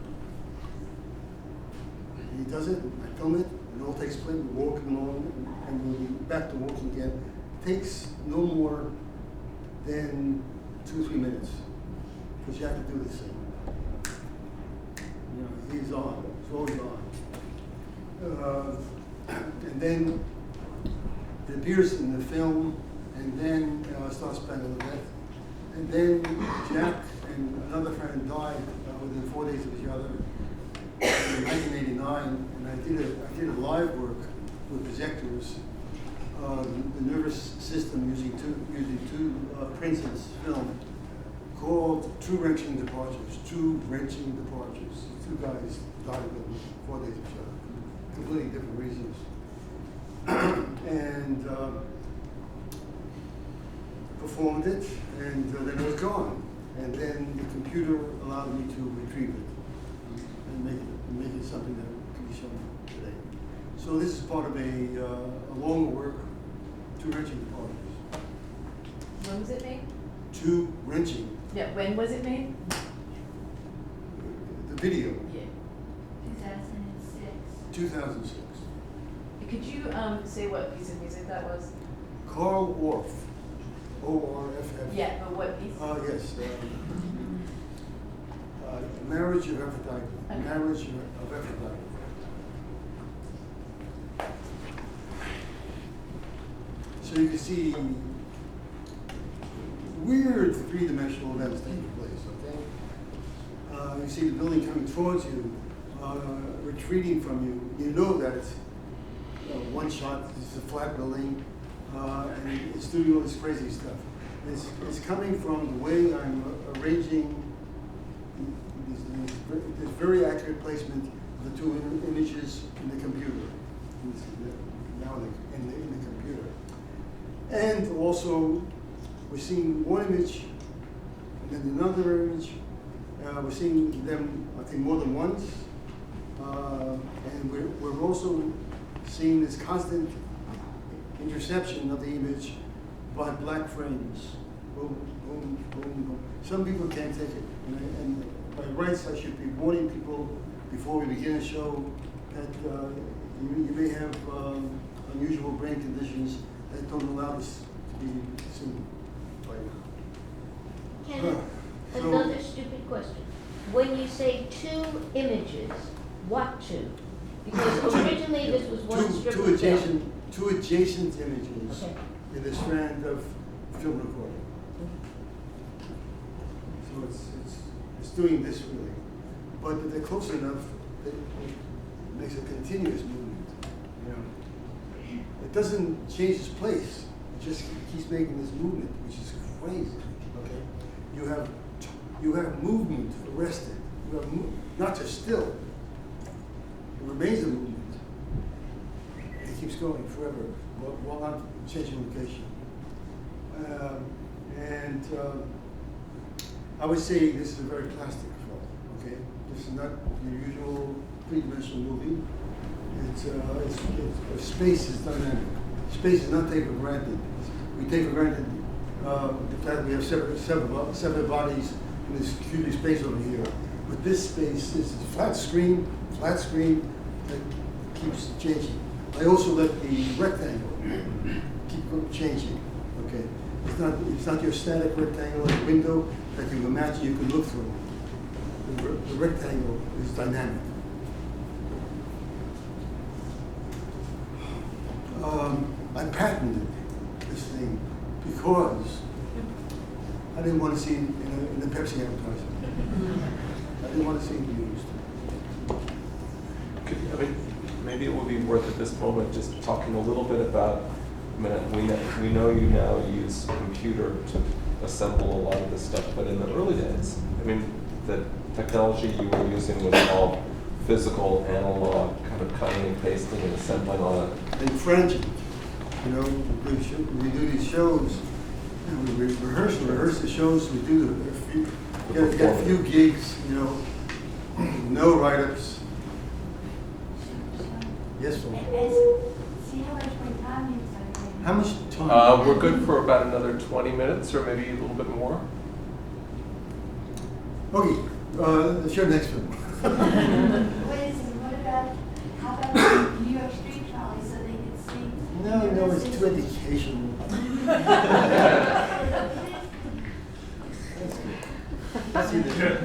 And he does it, and I film it, and it all takes place. We're walking along, and we'll be back to walking again. It takes no more than 2 or 3 minutes, because you have to do this thing. You know, he's on, it's always on. And then it appears in the film, and then starts Spangled to Death. And then Jack and another friend died within 4 days of each other in 1989, and I did a live work with projectors, the nervous system using two prints in this film called Two Wrenching Departures. Two Wrenching Departures. 2 guys died within 4 days of each other, completely different reasons. And performed it, and then it was gone. And then the computer allowed me to retrieve it and make it something that can be shown today. So this is part of a long work, Two Wrenching Departures. When was it made? Two Wrenching. Yeah, when was it made? The video, Yeah. 2006. 2006. Could you say what piece of music that was? Carl Orff, O-R-F-F. Yeah, but what piece? Yes. Marriage of Aphrodite. Okay. Marriage of Aphrodite. So you can see weird 3-dimensional events taking place, okay? You see the building coming towards you, retreating from you. You know that it's one shot, it's a flat building, and it's doing all this crazy stuff. It's coming from the way I'm arranging this very accurate placement of the 2 images in the computer, now in the computer. And also, we're seeing one image, and then another image. We're seeing them, I think, more than once. And we're also seeing this constant interception of the image by black frames. Boom, boom, boom, boom. Some people can't take it. And by rights, I should be warning people before we begin a show that you may have unusual brain conditions that don't allow this to be seen right now. Kenneth, So- another stupid question. When you say 2 images, what 2? Because originally this was one strip of film. Two adjacent images Okay. in the strand of film recording. So it's doing this really, but they're close enough that it makes a continuous movement. You know, it doesn't change its place. It just keeps making this movement, which is crazy. Okay, you have movement arrested. You have not just still. It remains a movement. It keeps going forever while not changing location. I would say this is a very plastic film. Okay, this is not your usual three-dimensional movie. Space is dynamic. Space is not taken for granted. We take for granted the fact that we have separate bodies in this cubic space over here. But this space is a flat screen that keeps changing. I also let the rectangle keep changing. Okay, it's not your static rectangle like a window that you imagine you can look through. The rectangle is dynamic. I patented this thing because I didn't want to see it in the Pepsi advertisement. I didn't want to see it used. Maybe it would be worth at this moment just talking a little bit about, we know you now use computer to assemble a lot of this stuff, but in the early days, the technology you were using was all physical, analog, kind of cutting and pasting and assembling on it. And French, we do these shows, and we rehearse the shows, we do get a few gigs, no write-ups. Yes, Phil? See how much more time you have. How much time? We're good for about another 20 minutes or maybe a little bit more. Okay, let's show next film. What about, how about New York Street Trolley so they could see? No, it's too educational. That's good.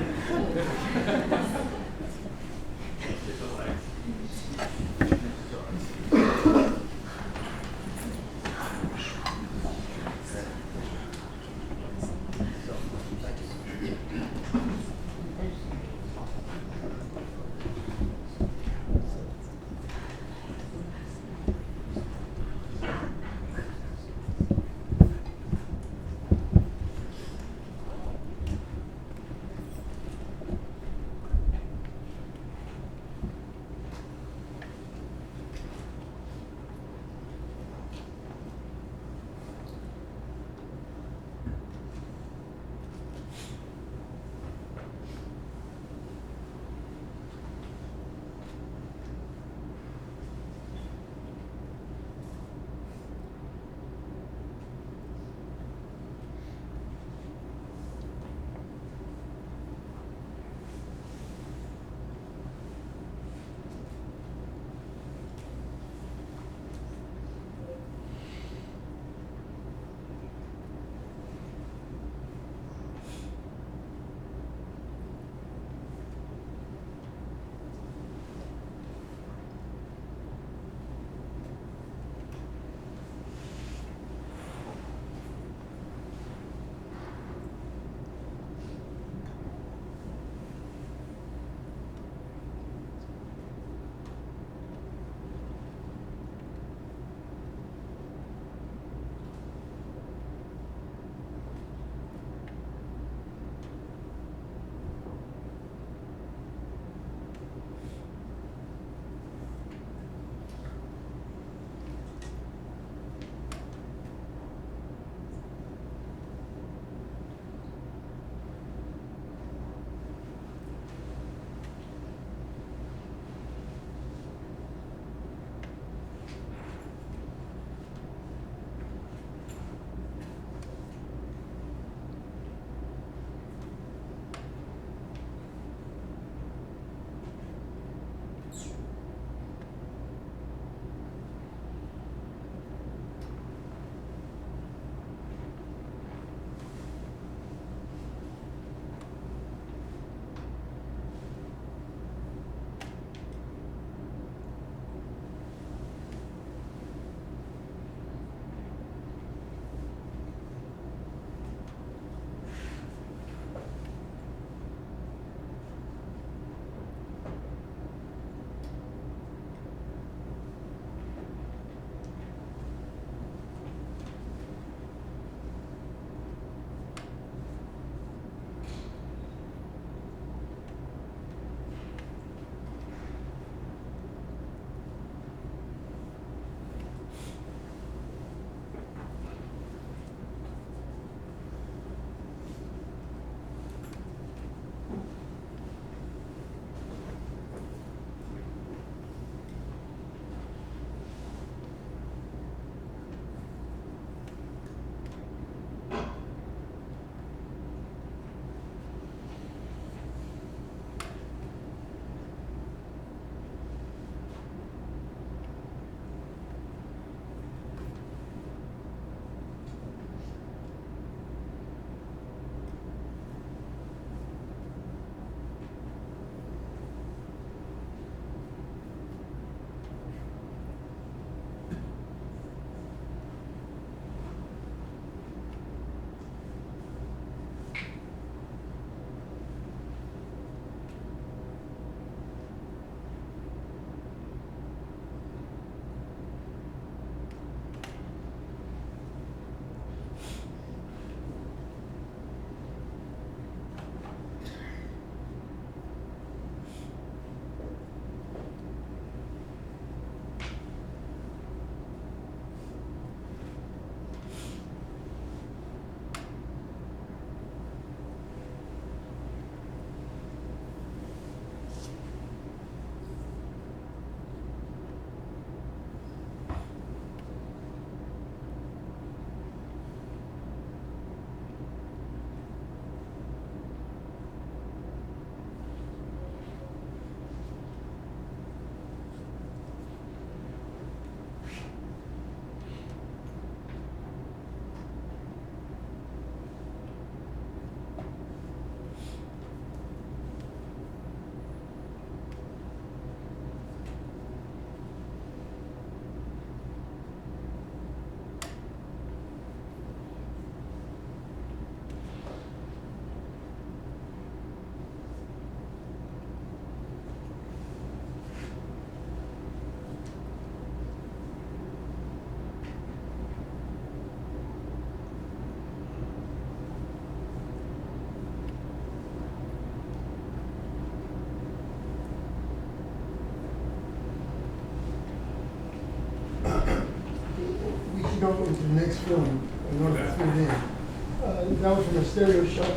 next film in order to fit it in. That was from a stereo shot,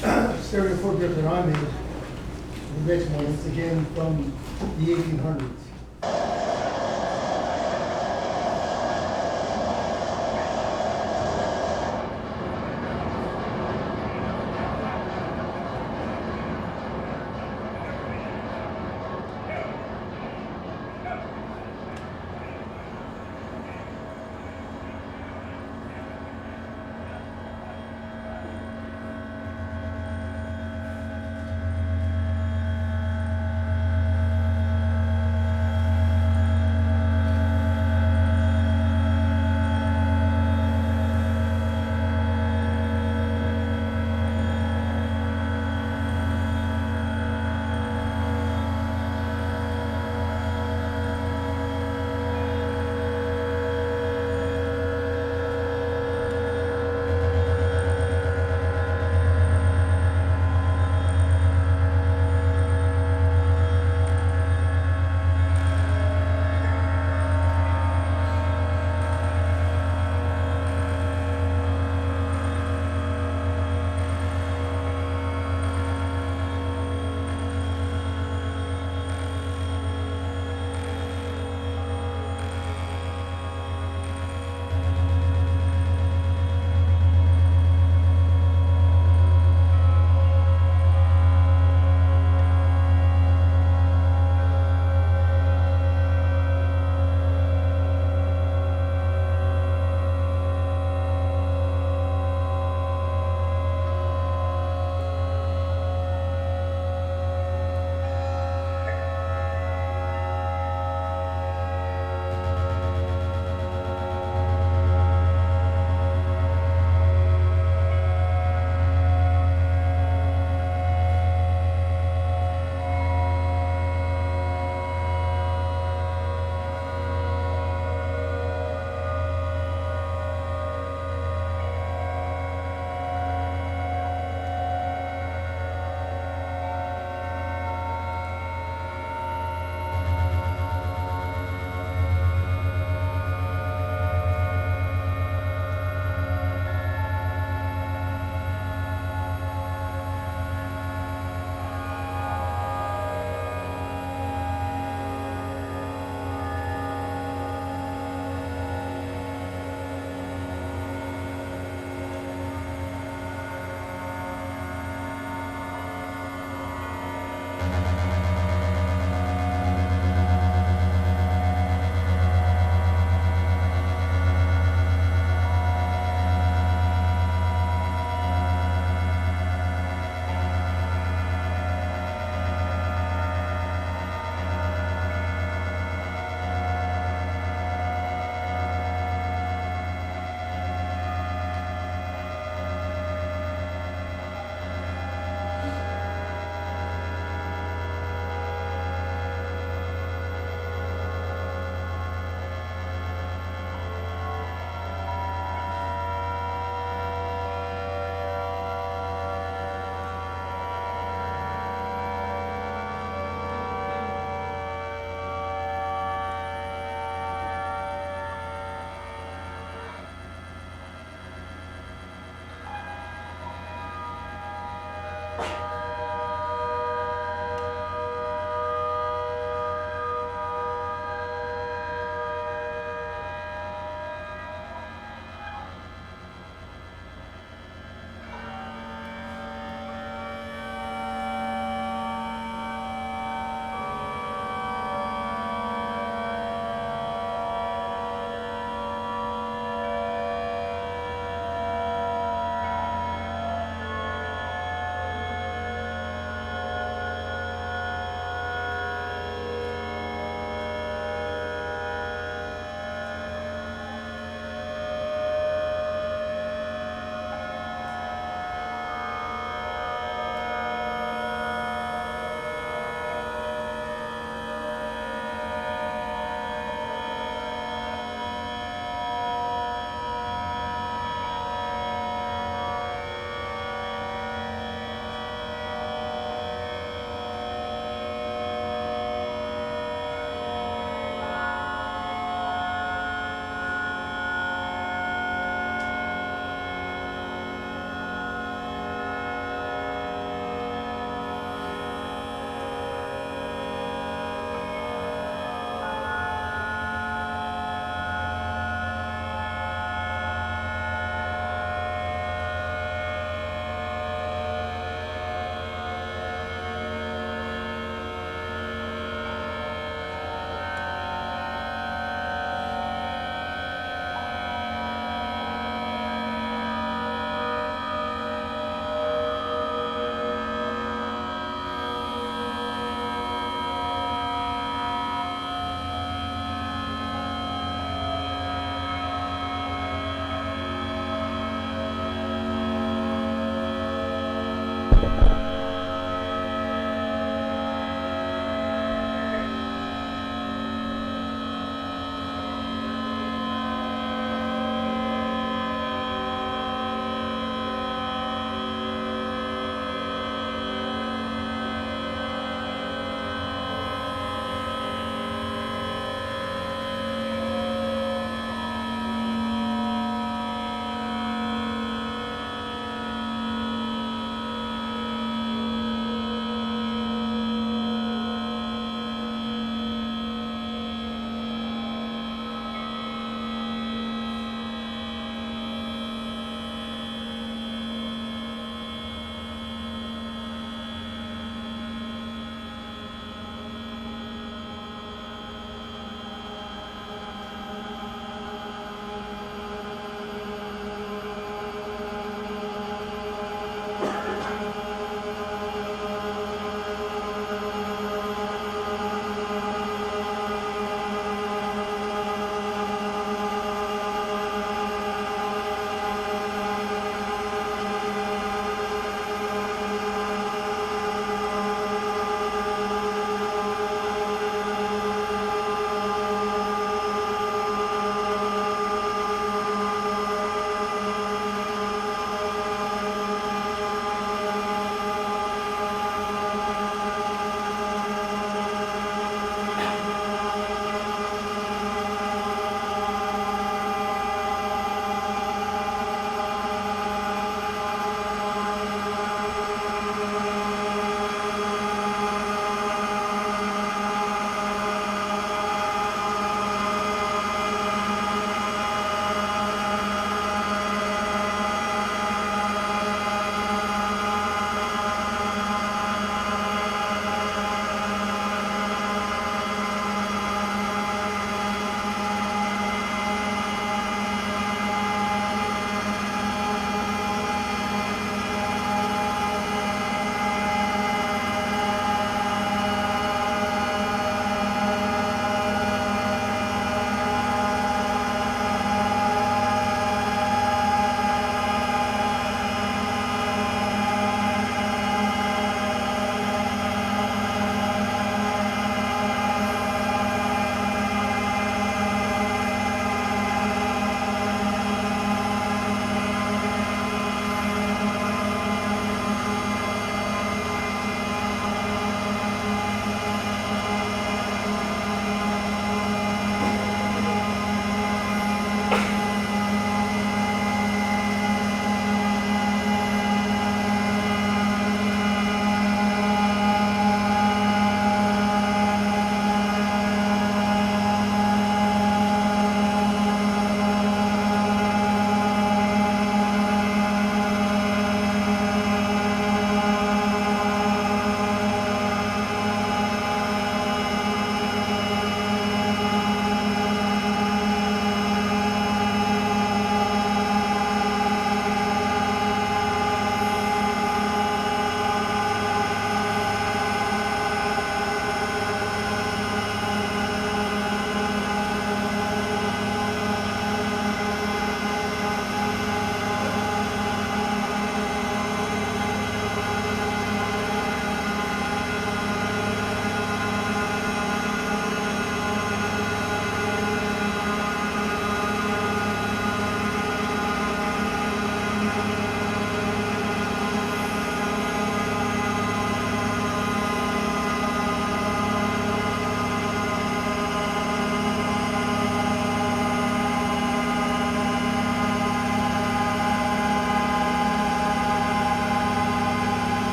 the stereo photograph that I made. The next one is again from the 1800s.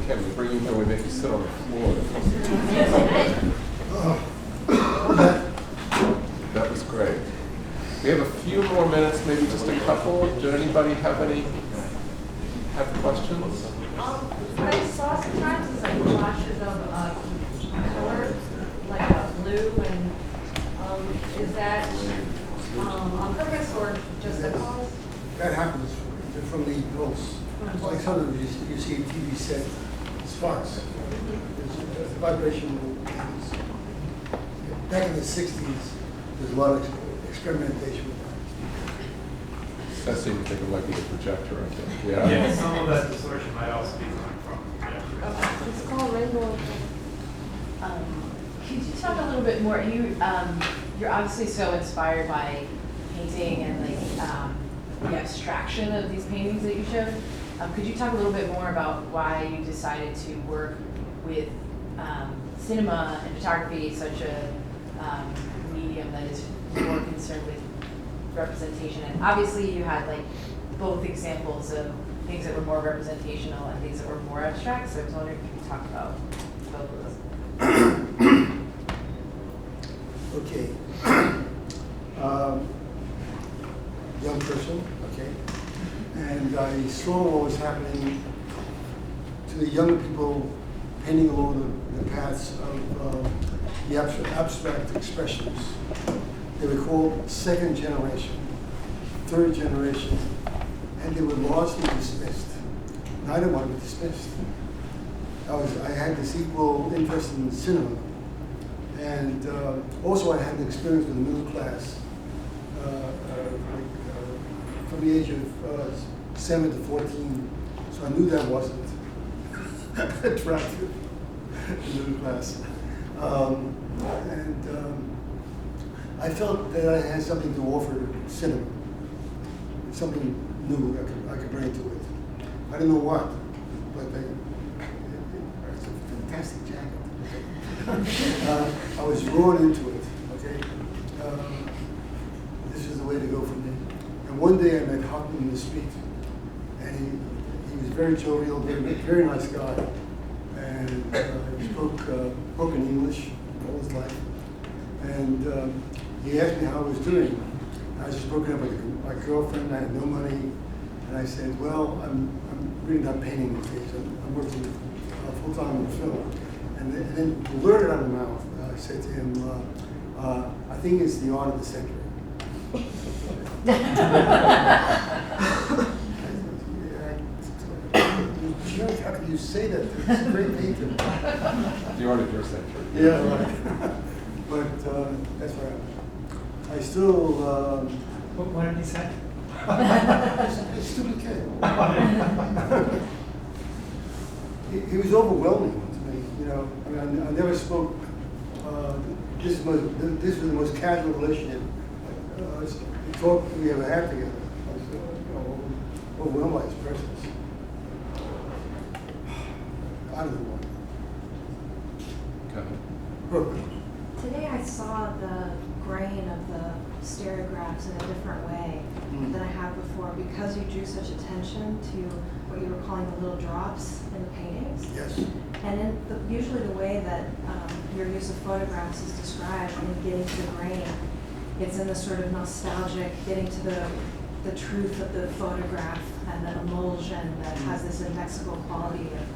Ken, we bring you here, we make you sit on the floor. That was great. We have a few more minutes, maybe just a couple. Did anybody have questions? What I saw sometimes is like flashes of color, like blue, and is that on purpose or just a cause? That happens from the pulse. It's like sometimes you see a TV set, sparks. The vibration happens. Back in the 60s, there's a lot of experimentation with That seemed to think it might be the projector, I think. Yeah, some of that distortion might also be coming from the projector. It's called rainbow. Could you talk a little bit more? You're obviously so inspired by painting and like the abstraction of these paintings that you showed. Could you talk a little bit more about why you decided to work with cinema and photography, such a medium that is more concerned with representation? And obviously you had like both examples of things that were more representational and things that were more abstract. So I was wondering if you could talk about both of those. Okay. Young person, okay. And I saw what was happening to the younger people painting along the paths of the abstract expressions. They were called second generation, third generation, and they were largely dismissed. And I didn't want to be dismissed. I had this equal interest in cinema, and also I had an experience with the middle class from the age of 7 to 14, so I knew that wasn't attractive in the middle class. I felt that I had something to offer cinema, something new I could bring to it. I don't know what, but it's a fantastic jacket. I was drawn into it, okay? This is the way to go for me. And one day I met Hoffman in the street, and he was very jovial, very nice guy, and he spoke broken English all his life. And he asked me how I was doing. I was just broken up with my girlfriend. I had no money, and I said, "Well, I'm really not painting these days. I'm working full time in film." And then blurted out of my mouth, I said to him, "I think it's the art of the century." How could you say that? It's a great painter. The art of your century. Yeah, right. But that's right. I still. What did he say? A stupid kid. He was overwhelming to me. You know, I mean, I never spoke. This was the most casual relationship. The talk we ever had together. I was, overwhelmed by his presence. I don't know Go ahead. what. Today I saw the grain of the stereographs in a different way than I had before, because you drew such attention to what you were calling the little drops in the paintings. Yes. And usually the way that your use of photographs is described in getting to the grain, it's in the sort of nostalgic, getting to the truth of the photograph and the emulsion that has this indexical quality of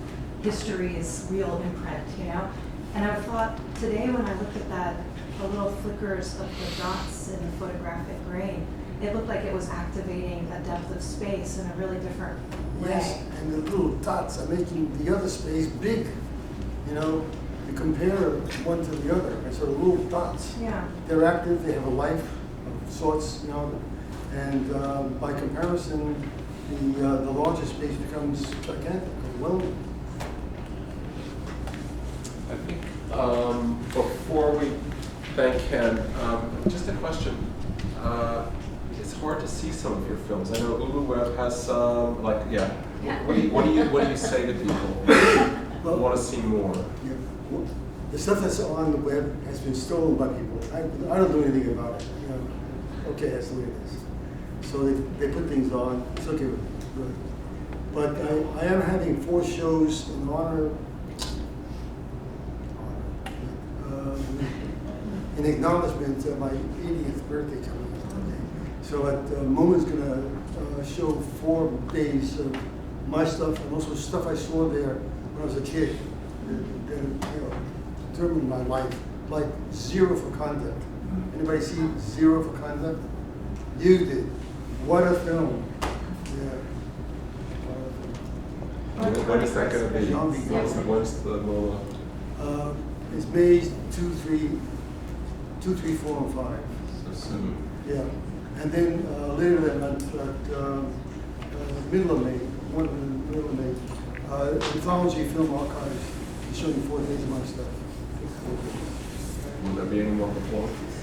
history's real imprint, you know? And I thought today when I looked at that, the little flickers of the dots in the photographic grain, it looked like it was activating a depth of space in a really different way. Yes, and the little dots are making the other space big. You know, you compare one to the other, and so the little dots, Yeah. they're active, they have a life of sorts, you know, and by comparison, the larger space becomes gigantic, overwhelming. I think before we thank Ken, just a question. It's hard to see some of your films. I know Ulu Web has some. What do you say to people who want to see more? Yeah. Well, the stuff that's on the web has been stolen by people. I don't do anything about it. You know, okay, that's the way it is. So they put things on. It's okay. But I am having 4 shows in honor, in acknowledgement of my 80th birthday coming up. Okay? So at MoMA's gonna show 4 days of my stuff and also stuff I saw there when I was a kid that determined my life, like Zero for Conduct. Anybody see Zero for Conduct? You did. What a film. Yeah. When is that gonna be? Zombie. When's the MoMA? It's May 2, 3, 4, and 5. So soon. Yeah. And then later that month, middle of May, middle of May, Anthology Film Archives is showing 4 days of my stuff. Will there be any more performances?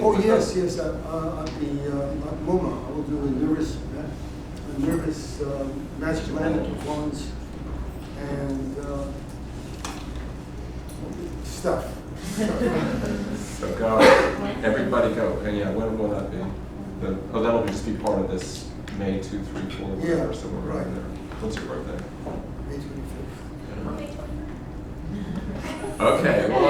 Oh, yes, yes, at the MoMA, I will do a nervous Magic Lantern performance and stuff. So go, everybody go, and yeah, when will that be? That'll just be part of this May 2, 3, 4, whatever, Yeah, somewhere right. around there. What's your birthday? May 25th. Okay, well,